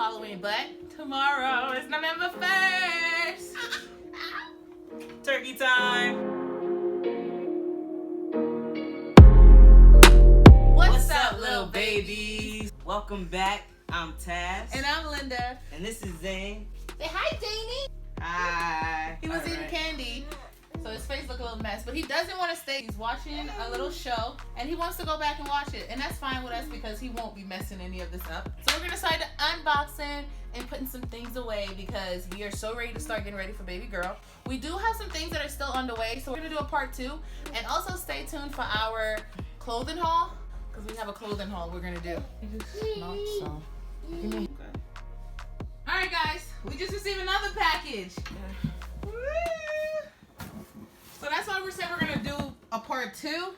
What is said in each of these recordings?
Halloween, but tomorrow is November 1st. Turkey time. What's up, little babies? Welcome back. I'm Taz. And I'm Linda. And this is Zane. Say hi, Danny. Hi. He was eating candy, so his face looked a little mess, but he doesn't want to stay. He's watching a little show, and he wants to go back and watch it, and that's fine with us because he won't be messing any of this up. So we're gonna decide to unboxing and putting some things away because we are so ready to start getting ready for baby girl. We do have some things that are still on the way, so we're gonna do a part 2, and also stay tuned for our clothing haul because we have a clothing haul we're gonna do. Okay. All right, guys, we just received another package. Woo! So that's why we said we're gonna do a part 2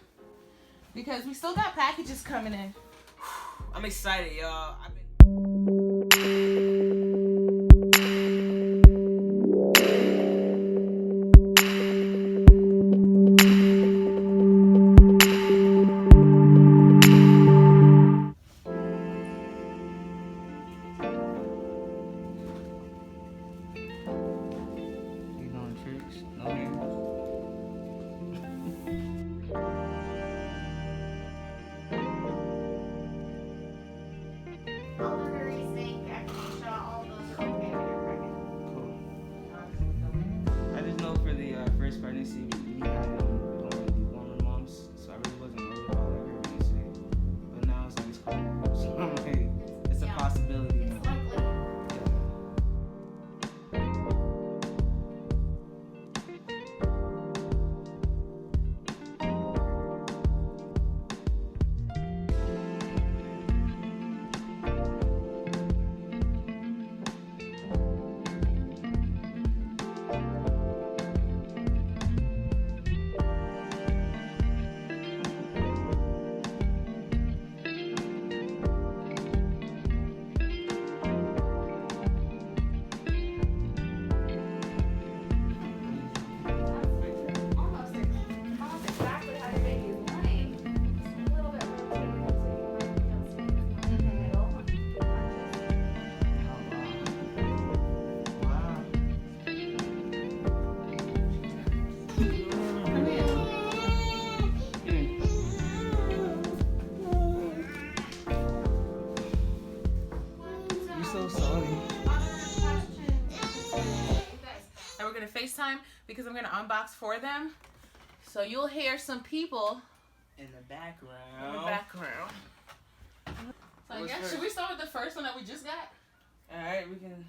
because we still got packages coming in. I'm excited, y'all. Pregnancy, we had don't really be warmer moms, so I really wasn't worried about like her pregnancy. But now it's like it's cold, so I'm like, it's a possibility. It's likely. FaceTime because I'm gonna unbox for them, so you'll hear some people in the background. So I guess should we start with the first one that we just got? All right, we can do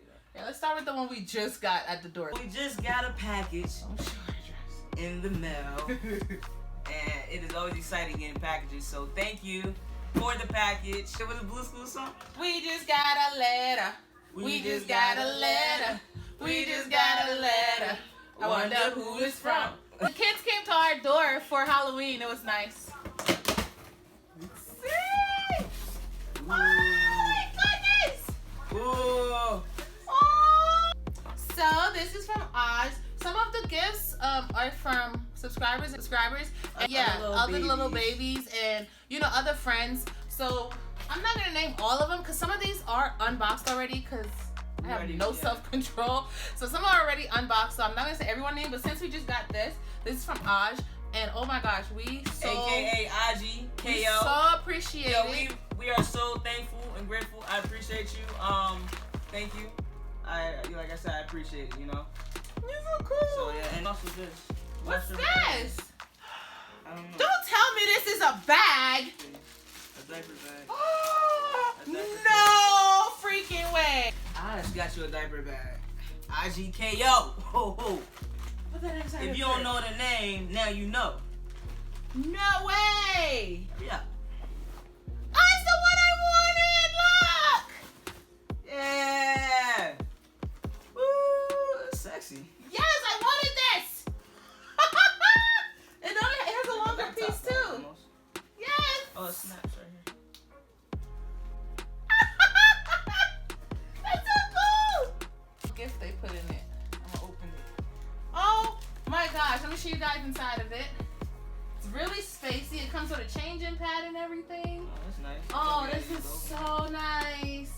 that. Yeah, let's start with the one we just got at the door. We just got a package in the mail, and it is always exciting getting packages. So thank you for the package. It was a Blue School song. We just got a letter. We just got a letter. We just got a letter. I wonder who it's from. The kids came to our door for Halloween. It was nice. See? Oh my goodness! Ooh. Oh. So this is from Oz. Some of the gifts are from subscribers. And yeah, other little babies and other friends. So I'm not gonna name all of them because some of these are unboxed already because I have no self-control. So some are already unboxed, so I'm not gonna say everyone's name, but since we just got this is from Aj, and oh my gosh, we so AKA Aji KO. We so appreciate it. We are so thankful and grateful. I appreciate you. Thank you. Like I said, I appreciate it, You're so cool. So yeah, and also this. What's this? I don't know. Don't tell me this is a bag. A diaper bag. No freaking way. I just got you a diaper bag. IGKO. Ho ho. If you don't know the name, now you know. No way. Yeah. That's the one I wanted. Look. Yeah. Woo. Sexy. Yes, I wanted this. It has a longer piece too. Almost. Yes. Oh, it snaps right here. That's so cool. Gift they put in it. I'm gonna open it. Oh my gosh, let me show you guys inside of it. It's really spacey. It comes with a changing pad and everything. Oh, that's nice. Oh, this is so nice.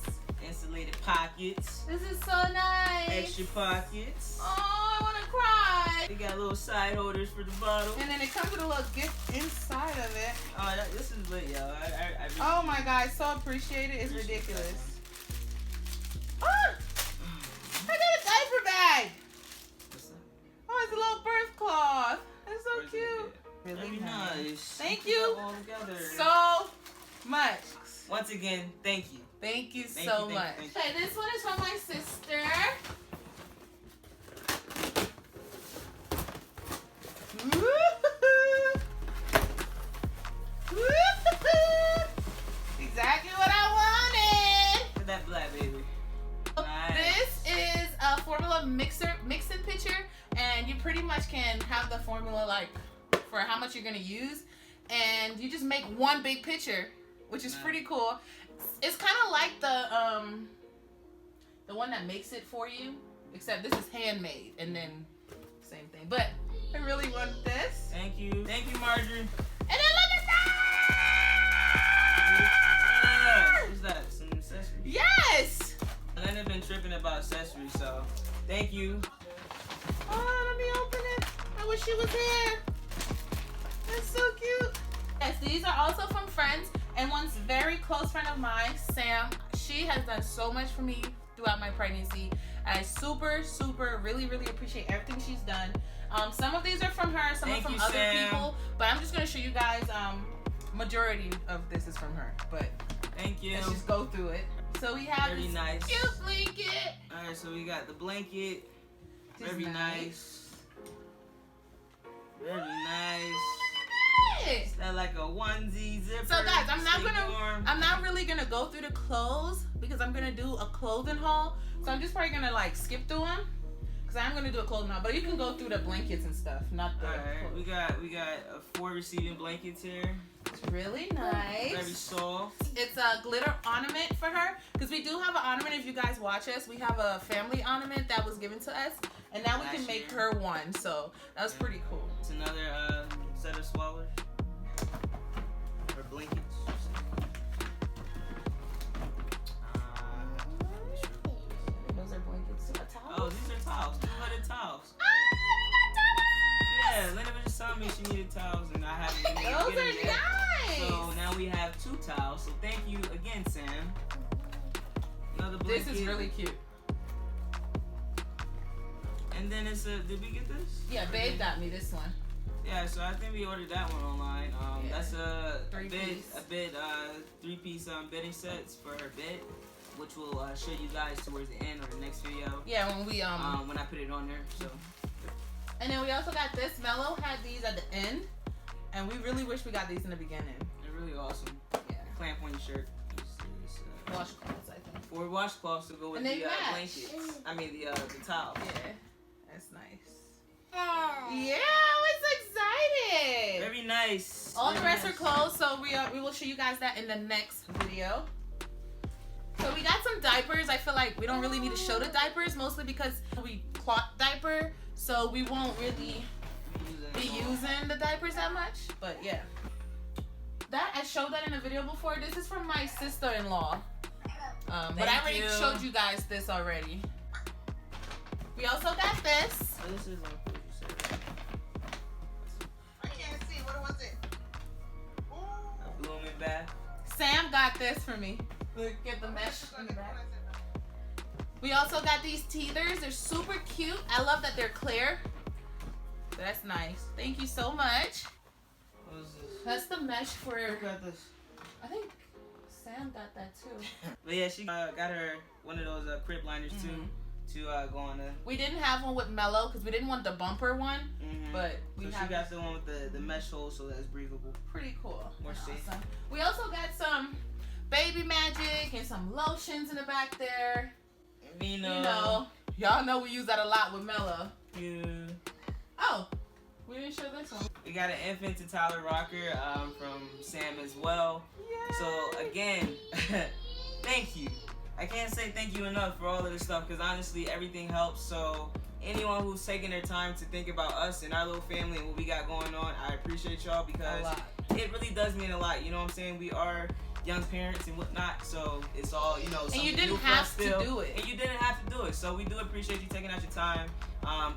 Insulated pockets. This is so nice. Extra pockets. Oh, I want to cry. They got little side holders for the bottle. And then it comes with a little gift inside of it. Oh, this is lit, yo. I really Oh my God, so appreciate it. It's ridiculous. Oh, I got a diaper bag. What's that? Oh, it's a little birth cloth. It's so Where's cute. it? Really Very nice. Thank you All together. so much. Once again, thank you. Thank you so much. Okay, this one is from my sister. Exactly what I wanted. Look at that black baby. Nice. This is a formula mixing pitcher, and you pretty much can have the formula like for how much you're gonna use, and you just make one big pitcher, which is pretty cool. It's kind of like the one that makes it for you, except this is handmade, and then same thing. But I really want this. Thank you, Marjorie. And then look at that! What's that? Some accessories? Yes! And I've been tripping about accessories, so thank you. Oh, let me open it. I wish she was here. That's so cute. Yes, these are also from friends, and one's very close friend of mine, Sam. She has done so much for me throughout my pregnancy. I super, really appreciate everything she's done. Some of these are from her, some are from other people, but I'm just gonna show you guys. Majority of this is from her, but thank you. Let's just go through it. So we have very this nice cute blanket. All right, so we got the blanket. Very nice. Very nice. Is that like a onesie zipper? So guys, I'm not really gonna go through the clothes because I'm gonna do a clothing haul. So I'm just probably gonna like skip through them because I'm gonna do a clothing haul. But you can go through the blankets and stuff, not the. All right, we got 4 receiving blankets here. It's really nice. Very soft. It's a glitter ornament for her because we do have an ornament. If you guys watch us, we have a family ornament that was given to us, and now we can make her one. So that was pretty cool. It's another set of swallowers or blankets. Those are blankets. Towels? Oh, these are towels. 200 towels. Yeah, Linda was just telling me she needed towels, and I haven't been able to get them yet. Nice. So now we have 2 towels. So thank you again, Sam. Another blanket. This is really cute. And then it's a. Did we get this? Yeah, babe got me this one. Yeah, so I think we ordered that one online. Yeah. That's a 3-piece. 3-piece bedding sets for her bed, which we'll show you guys towards the end or the next video. Yeah, when we when I put it on there. So. And then we also got this. Mello had these at the end, and we really wish we got these in the beginning. They're really awesome. Yeah. Clamp on your shirt. Washcloths, I think. 4 washcloths to go with the blankets. I mean the towels. Yeah, that's nice. Yeah, I was excited. Very nice. All the rest are closed, so we will show you guys that in the next video. So we got some diapers. I feel like we don't really need to show the diapers, mostly because we cloth diaper, so we won't really be using the diapers that much. But yeah, I showed that in a video before. This is from my sister-in-law, but I already showed you guys this already. We also got this. Oh, this is I can't see. What was it? a blooming bath. Sam got this for me. Look at the mesh in the back. We also got these teethers. They're super cute. I love that they're clear. That's nice. Thank you so much. What is this? That's the mesh for. Who got this? I think Sam got that too. But yeah, she got her one of those crib liners too to go on the. We didn't have one with Mello because we didn't want the bumper one, but we she got the one with the mesh hole, so that's breathable. Pretty cool. More safe. Awesome. We also got some baby magic and some lotions in the back there. You know. You know, y'all know we use that a lot with Mello. Yeah. Oh, we didn't show this one. We got an infant to toddler rocker from Sam as well. Yay. So again, thank you. I can't say thank you enough for all of this stuff because honestly everything helps. So anyone who's taking their time to think about us and our little family and what we got going on. I appreciate y'all because it really does mean a lot. You know what I'm saying? We are young parents and whatnot, so it's all, you know, and you didn't have to do it. And you didn't have to do it. So we do appreciate you taking out your time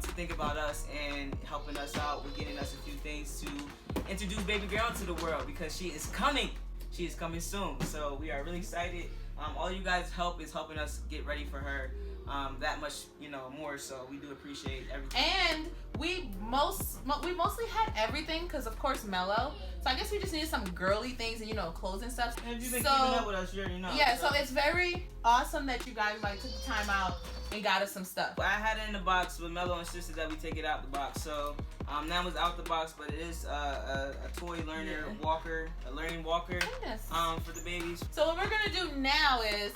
to think about us and helping us out with getting us a few things to introduce baby girl to the world, because she is coming. She is coming soon. So we are really excited. All you guys' help is helping us get ready for her that much, you know, more. So we do appreciate everything. And we mostly had everything because, of course, Mello. So I guess we just needed some girly things and, you know, clothes and stuff. And if you've been keeping up with us, you already know. Yeah, so it's very awesome that you guys like took the time out and got us some stuff. I had it in the box with Mello and Sister that we take it out the box. So now it's out the box, but it is a toy learner walker, a learning walker for the babies. So what we're gonna do now is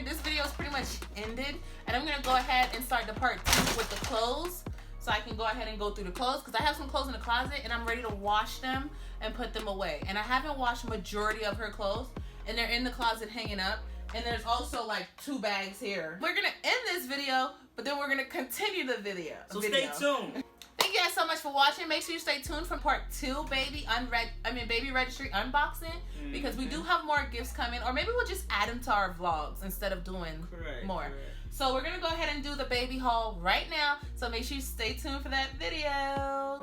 this video is pretty much ended, and I'm gonna go ahead and start the part 2 with the clothes. So I can go ahead and go through the clothes because I have some clothes in the closet and I'm ready to wash them and put them away. And I haven't washed majority of her clothes, and they're in the closet hanging up. And there's also like 2 bags here. We're gonna end this video, but then we're gonna continue the video. So stay tuned. Thank you guys so much for watching. Make sure you stay tuned for part 2, baby registry unboxing, because we do have more gifts coming, or maybe we'll just add them to our vlogs instead of doing more. Correct. So we're gonna go ahead and do the baby haul right now. So make sure you stay tuned for that video.